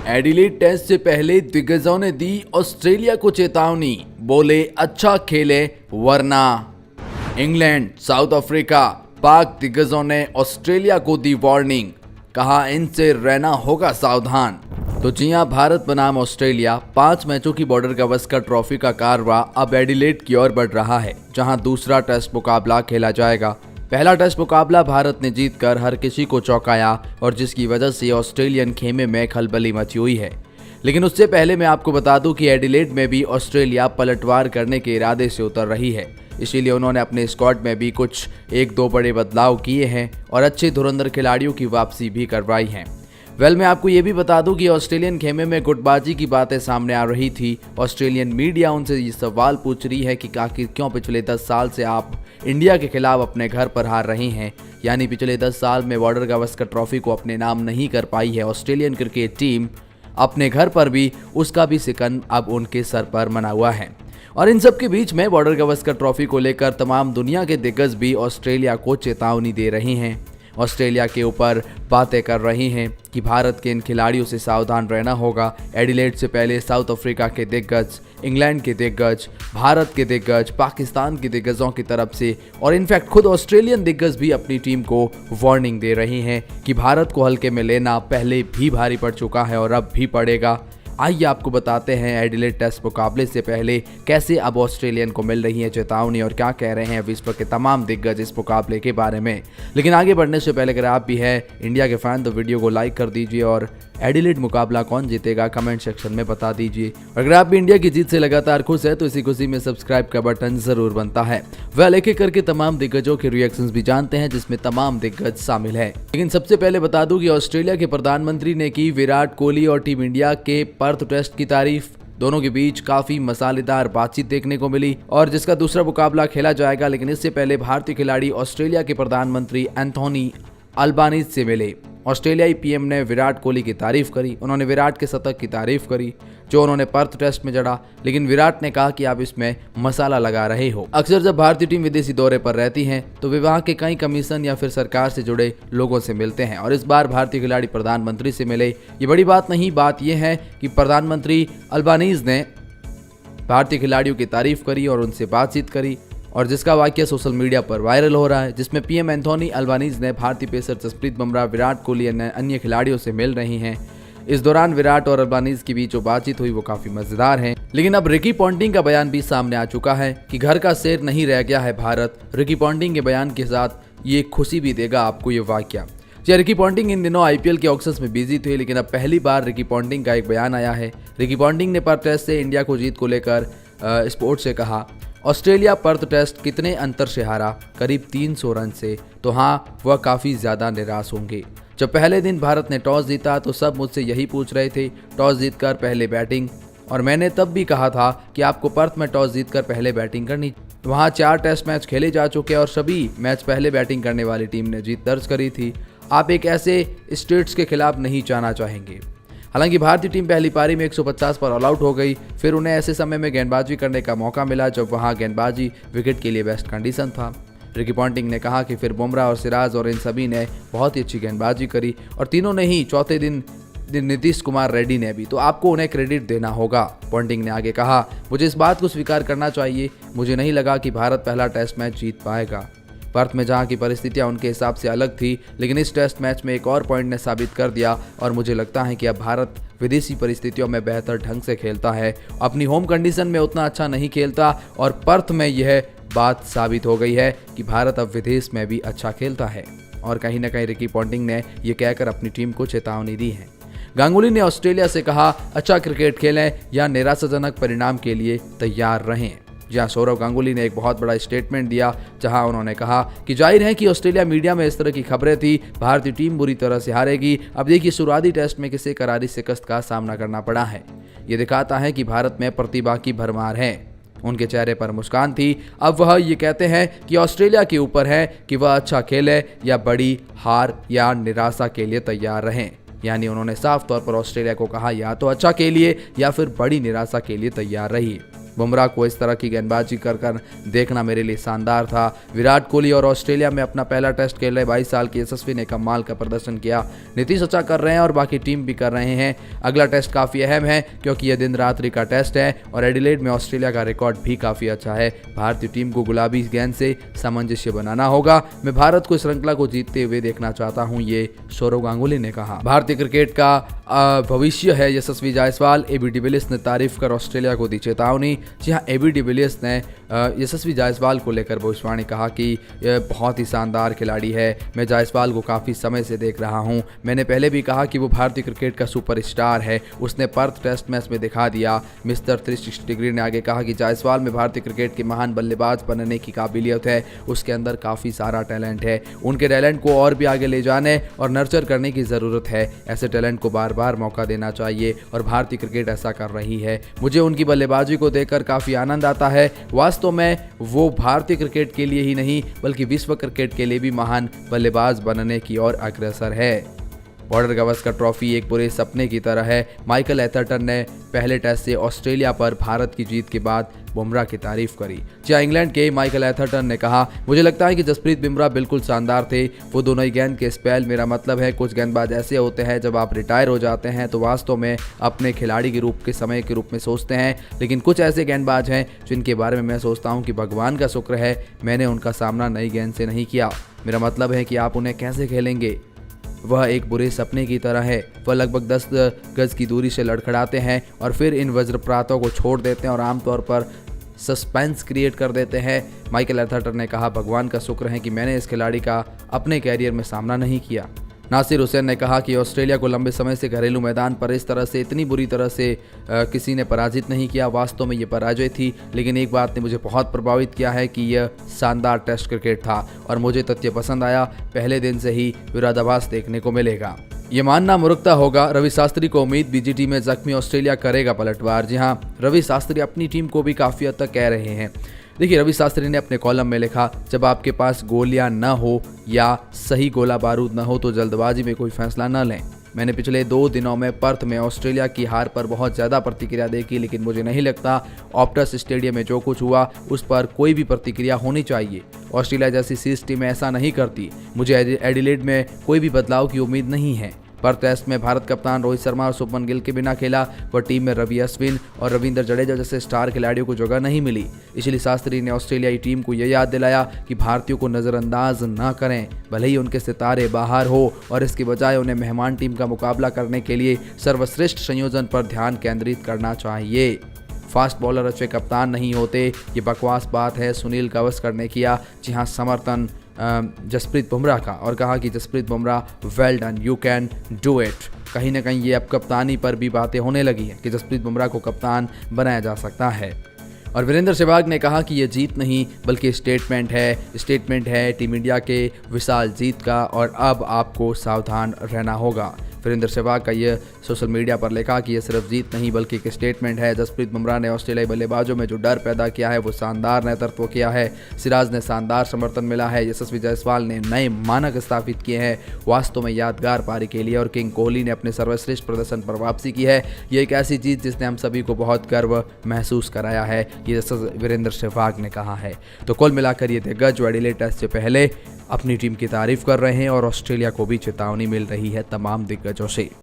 Adelaide test से पहले दिग्गजों ने दी ऑस्ट्रेलिया को चेतावनी, बोले अच्छा खेले वरना। इंग्लैंड, साउथ अफ्रीका, पाक दिग्गजों ने ऑस्ट्रेलिया को दी वार्निंग, कहा इनसे रहना होगा सावधान। तो जी हां, भारत बनाम ऑस्ट्रेलिया 5 मैचों की बॉर्डर गावस्कर ट्रॉफी का कारवां अब एडिलेड की ओर बढ़ रहा है, जहां दूसरा टेस्ट मुकाबला खेला जाएगा। पहला टेस्ट मुकाबला भारत ने जीतकर हर किसी को चौंकाया और जिसकी वजह से ऑस्ट्रेलियन खेमे में खलबली मची हुई है। लेकिन उससे पहले मैं आपको बता दूं कि एडिलेड में भी ऑस्ट्रेलिया पलटवार करने के इरादे से उतर रही है, इसीलिए उन्होंने अपने स्क्वाड में भी कुछ 1-2 बड़े बदलाव किए हैं और अच्छे धुरंधर खिलाड़ियों की वापसी भी करवाई है। मैं आपको ये भी बता दूं कि ऑस्ट्रेलियन खेमे में गुटबाजी की बातें सामने आ रही थी। ऑस्ट्रेलियन मीडिया उनसे ये सवाल पूछ रही है कि आखिर क्यों पिछले 10 साल से आप इंडिया के खिलाफ अपने घर पर हार रहे हैं, यानी पिछले 10 साल में बॉर्डर गावस्कर ट्रॉफी को अपने नाम नहीं कर पाई है ऑस्ट्रेलियन क्रिकेट टीम। अपने घर पर भी उसका भी सिकंद अब उनके सर पर मना हुआ है। और इन सब के बीच में बॉर्डर गावस्कर ट्रॉफी को लेकर तमाम दुनिया के दिग्गज भी ऑस्ट्रेलिया को चेतावनी दे रहे हैं, ऑस्ट्रेलिया के ऊपर बातें कर रही हैं कि भारत के इन खिलाड़ियों से सावधान रहना होगा। एडिलेड से पहले साउथ अफ्रीका के दिग्गज, इंग्लैंड के दिग्गज, भारत के दिग्गज, पाकिस्तान के दिग्गजों की तरफ से और इनफैक्ट खुद ऑस्ट्रेलियन दिग्गज भी अपनी टीम को वार्निंग दे रहे हैं कि भारत को हल्के में लेना पहले भी भारी पड़ चुका है और अब भी पड़ेगा। आइए आपको बताते हैं एडिलेड टेस्ट मुकाबले से पहले कैसे अब ऑस्ट्रेलियन को मिल रही है चेतावनी और क्या कह रहे हैं विश्व के तमाम दिग्गज इस मुकाबले के बारे में। लेकिन आगे बढ़ने से पहले अगर आप भी हैं इंडिया के फैन तो वीडियो को लाइक कर दीजिए और एडिलेड मुकाबला कौन जीतेगा कमेंट सेक्शन में बता दीजिए। अगर आप भी इंडिया की जीत से लगातार खुश है तो इसी खुशी में सब्सक्राइब का बटन जरूर बनता है। एक एक करके तमाम दिग्गजों के रिएक्शंस भी जानते हैं, जिसमें तमाम दिग्गज शामिल है। लेकिन सबसे पहले बता दूं कि ऑस्ट्रेलिया के प्रधानमंत्री ने की विराट कोहली और टीम इंडिया के पर्थ टेस्ट की तारीफ। दोनों के बीच काफी मसालेदार बातचीत देखने को मिली और जिसका दूसरा मुकाबला खेला जाएगा। लेकिन इससे पहले भारतीय खिलाड़ी ऑस्ट्रेलिया के प्रधानमंत्री एंथोनी अल्बानीज से मिले। ऑस्ट्रेलियाई पीएम ने विराट कोहली की तारीफ करी। उन्होंने विराट के शतक की तारीफ करी जो उन्होंने पर्थ टेस्ट में जड़ा, लेकिन विराट ने कहा कि आप इसमें मसाला लगा रहे हो। अक्सर जब भारतीय टीम विदेशी दौरे पर रहती है तो वे वहां के कई कमीशन या फिर सरकार से जुड़े लोगों से मिलते हैं और इस बार भारतीय खिलाड़ी प्रधानमंत्री से मिले। ये बड़ी बात नहीं, बात यह है कि प्रधानमंत्री अल्बानीज ने भारतीय खिलाड़ियों की तारीफ करी और उनसे बातचीत करी और जिसका वाकया सोशल मीडिया पर वायरल हो रहा है, जिसमें पीएम एंथोनी अल्बानीज ने भारतीय पेसर जसप्रीत बुमराह, विराट कोहली और अन्य खिलाड़ियों से मिल रही हैं। इस दौरान विराट और अल्बानीज के बीच जो बातचीत हुई वो काफी मजेदार है। लेकिन अब रिकी पॉन्टिंग का बयान भी सामने आ चुका है कि घर का शेर नहीं रह गया है भारत। रिकी पॉन्टिंग के बयान के साथ ये खुशी भी देगा आपको ये वाकया। रिकी पॉन्टिंग इन दिनों आईपीएल के ऑक्शंस में बिजी थे, लेकिन अब पहली बार रिकी पॉन्टिंग का एक बयान आया है। रिकी पॉन्टिंग ने पर्थ टेस्ट से इंडिया को जीत को लेकर स्पोर्ट्स से कहा, ऑस्ट्रेलिया पर्थ टेस्ट कितने अंतर से हारा, करीब 300 रन से, तो हाँ वह काफ़ी ज़्यादा निराश होंगे। जब पहले दिन भारत ने टॉस जीता तो सब मुझसे यही पूछ रहे थे, टॉस जीतकर पहले बैटिंग, और मैंने तब भी कहा था कि आपको पर्थ में टॉस जीतकर पहले बैटिंग करनी। वहाँ 4 टेस्ट मैच खेले जा चुके और सभी मैच पहले बैटिंग करने वाली टीम ने जीत दर्ज करी थी। आप एक ऐसे स्टेट्स के खिलाफ नहीं जाना चाहेंगे। हालांकि भारतीय टीम पहली पारी में 150 पर ऑल आउट हो गई। फिर उन्हें ऐसे समय में गेंदबाजी करने का मौका मिला जब वहां गेंदबाजी विकेट के लिए बेस्ट कंडीशन था। रिकी पॉन्टिंग ने कहा कि फिर बुमराह और सिराज और इन सभी ने बहुत ही अच्छी गेंदबाजी करी और तीनों ने ही चौथे दिन नीतीश कुमार रेड्डी ने भी, तो आपको उन्हें क्रेडिट देना होगा। पॉन्टिंग ने आगे कहा, मुझे इस बात को स्वीकार करना चाहिए, मुझे नहीं लगा कि भारत पहला टेस्ट मैच जीत पाएगा। पर्थ में जहां की परिस्थितियां उनके हिसाब से अलग थी, लेकिन इस टेस्ट मैच में एक और पॉइंट ने साबित कर दिया और मुझे लगता है कि अब भारत विदेशी परिस्थितियों में बेहतर ढंग से खेलता है, अपनी होम कंडीशन में उतना अच्छा नहीं खेलता और पर्थ में यह बात साबित हो गई है कि भारत अब विदेश में भी अच्छा खेलता है। और कहीं ना कहीं रिकी पॉन्टिंग ने यह कहकर अपनी टीम को चेतावनी दी है। गांगुली ने ऑस्ट्रेलिया से कहा, अच्छा क्रिकेट खेलें या निराशाजनक परिणाम के लिए तैयार रहें। जहां सौरव गांगुली ने एक बहुत बड़ा स्टेटमेंट दिया, जहां उन्होंने कहा कि जाहिर है कि ऑस्ट्रेलिया मीडिया में इस तरह की खबरें थी, भारतीय टीम बुरी तरह से हारेगी। अब देखिए शुरुआती टेस्ट में किसे करारी शिकस्त का सामना करना पड़ा है। ये दिखाता है कि भारत में प्रतिभा की भरमार है। उनके चेहरे पर मुस्कान थी। अब वह ये कहते हैं कि ऑस्ट्रेलिया के ऊपर है कि वह अच्छा खेले या बड़ी हार या निराशा के लिए तैयार रहें। यानी उन्होंने साफ तौर पर ऑस्ट्रेलिया को कहा या तो अच्छा खेलिए या फिर बड़ी निराशा के लिए तैयार रहिए। बुमराह को इस तरह की गेंदबाजी कर देखना मेरे लिए शानदार था। विराट कोहली और ऑस्ट्रेलिया में अपना पहला टेस्ट खेल रहे 22 साल के यशस्वी ने कमाल का प्रदर्शन किया। नीतीश अच्छा कर रहे हैं और बाकी टीम भी कर रहे हैं। अगला टेस्ट काफ़ी अहम है क्योंकि यह दिन रात्रि का टेस्ट है और एडिलेड में ऑस्ट्रेलिया का रिकॉर्ड भी काफ़ी अच्छा है। भारतीय टीम को गुलाबी गेंद से सामंजस्य बनाना होगा। मैं भारत को श्रृंखला को जीतते हुए देखना चाहता हूं, ये सौरव गांगुली ने कहा। भारतीय क्रिकेट का भविष्य है यशस्वी जायसवाल। एबी डिविलियर्स ने तारीफ कर ऑस्ट्रेलिया को दी चेतावनी। जी हां, एबी डिविलियर्स ने यशस्वी जायसवाल को लेकर भविष्यवाणी कहा कि यह बहुत ही शानदार खिलाड़ी है। मैं जायसवाल को काफ़ी समय से देख रहा हूं। मैंने पहले भी कहा कि वो भारतीय क्रिकेट का सुपरस्टार है। उसने पर्थ टेस्ट मैच में दिखा दिया। मिस्टर 360 डिग्री ने आगे कहा कि जायसवाल में भारतीय क्रिकेट के महान बल्लेबाज बनने की काबिलियत है। उसके अंदर काफ़ी सारा टैलेंट है। उनके टैलेंट को और भी आगे ले जाने और नर्चर करने की ज़रूरत है। ऐसे टैलेंट को बार बार मौका देना चाहिए और भारतीय क्रिकेट ऐसा कर रही है। मुझे उनकी बल्लेबाजी को देखकर काफ़ी आनंद आता है। वास्तव में वो भारतीय क्रिकेट के लिए ही नहीं बल्कि विश्व क्रिकेट के लिए भी महान बल्लेबाज बनने की ओर अग्रसर है। बॉर्डर गावस्कर ट्रॉफी एक बुरे सपने की तरह है। माइकल एथरटन ने पहले टेस्ट से ऑस्ट्रेलिया पर भारत की जीत के बाद बुमराह की तारीफ करी। जहां इंग्लैंड के माइकल एथरटन ने कहा, मुझे लगता है कि जसप्रीत बुमराह बिल्कुल शानदार थे। वो दोनों ही गेंद के स्पेल, मेरा मतलब है कुछ गेंदबाज ऐसे होते हैं जब आप रिटायर हो जाते हैं तो वास्तव में अपने खिलाड़ी के रूप के समय के रूप में सोचते हैं, लेकिन कुछ ऐसे गेंदबाज हैं जिनके बारे में मैं सोचता हूं कि भगवान का शुक्र है मैंने उनका सामना नई गेंद से नहीं किया। मेरा मतलब है कि आप उन्हें कैसे खेलेंगे। वह एक बुरे सपने की तरह है। वह लगभग 10 गज की दूरी से लड़खड़ाते हैं और फिर इन वज्रप्रातों को छोड़ देते हैं और आमतौर पर सस्पेंस क्रिएट कर देते हैं। माइकल एथरटन ने कहा, भगवान का शुक्र है कि मैंने इस खिलाड़ी का अपने कैरियर में सामना नहीं किया। नासिर हुसैन ने कहा कि ऑस्ट्रेलिया को लंबे समय से घरेलू मैदान पर इस तरह से इतनी बुरी तरह से किसी ने पराजित नहीं किया। वास्तव में ये पराजय थी, लेकिन एक बात ने मुझे बहुत प्रभावित किया है कि यह शानदार टेस्ट क्रिकेट था और मुझे तथ्य पसंद आया। पहले दिन से ही विरोधाभास देखने को मिलेगा। ये मानना मूर्खता होगा। रवि शास्त्री को उम्मीद, बीजीटी में जख्मी ऑस्ट्रेलिया करेगा पलटवार। जी हां, रवि शास्त्री अपनी टीम को भी काफ़ी हद तक कह रहे हैं। देखिए, रवि शास्त्री ने अपने कॉलम में लिखा, जब आपके पास गोलियां न हो या सही गोला बारूद न हो तो जल्दबाजी में कोई फैसला न लें। मैंने पिछले 2 दिनों में पर्थ में ऑस्ट्रेलिया की हार पर बहुत ज़्यादा प्रतिक्रिया देखी, लेकिन मुझे नहीं लगता ऑप्टस स्टेडियम में जो कुछ हुआ उस पर कोई भी प्रतिक्रिया होनी चाहिए। ऑस्ट्रेलिया जैसी शीर्ष टीम ऐसा नहीं करती। मुझे एडिलेड में कोई भी बदलाव की उम्मीद नहीं है। पर्थ टेस्ट में भारत कप्तान रोहित शर्मा और शुभमन गिल के बिना खेला। वह टीम में रवि अश्विन और रविंद्र जडेजा जैसे स्टार खिलाड़ियों को जगह नहीं मिली। इसलिए शास्त्री ने ऑस्ट्रेलियाई टीम को यह याद दिलाया कि भारतीयों को नज़रअंदाज न करें, भले ही उनके सितारे बाहर हो, और इसके बजाय उन्हें मेहमान टीम का मुकाबला करने के लिए सर्वश्रेष्ठ संयोजन पर ध्यान केंद्रित करना चाहिए। फास्ट बॉलर अच्छे कप्तान नहीं होते, ये बकवास बात है, सुनील गावस्कर ने किया जी हाँ समर्थन जसप्रीत बुमराह का और कहा कि Jasprit Bumrah well done, you can do it. कहीं ना कहीं ये अब कप्तानी पर भी बातें होने लगी हैं कि जसप्रीत बुमराह को कप्तान बनाया जा सकता है। और वीरेंद्र सहवाग ने कहा कि यह जीत नहीं बल्कि स्टेटमेंट है टीम इंडिया के विशाल जीत का और अब आपको सावधान रहना होगा। वीरेंद्र सहवाग का यह सोशल मीडिया पर लिखा कि यह सिर्फ जीत नहीं बल्कि एक स्टेटमेंट है। जसप्रीत बुमराह ने ऑस्ट्रेलियाई बल्लेबाजों में जो डर पैदा किया है वो शानदार नेतृत्व किया है। सिराज ने शानदार समर्थन मिला है। यशस्वी जायसवाल ने नए मानक स्थापित किए हैं। वास्तव में यादगार पारी के लिए और किंग कोहली ने अपने सर्वश्रेष्ठ प्रदर्शन पर वापसी की है। ये एक ऐसी जीत जिसने हम सभी को बहुत गर्व महसूस कराया है, ये वीरेंद्र सहवाग ने कहा है। तो कुल मिलाकर ये दिग्गज एडिलेड टेस्ट से पहले अपनी टीम की तारीफ कर रहे हैं और ऑस्ट्रेलिया को भी चेतावनी मिल रही है तमाम दिग्गजों से।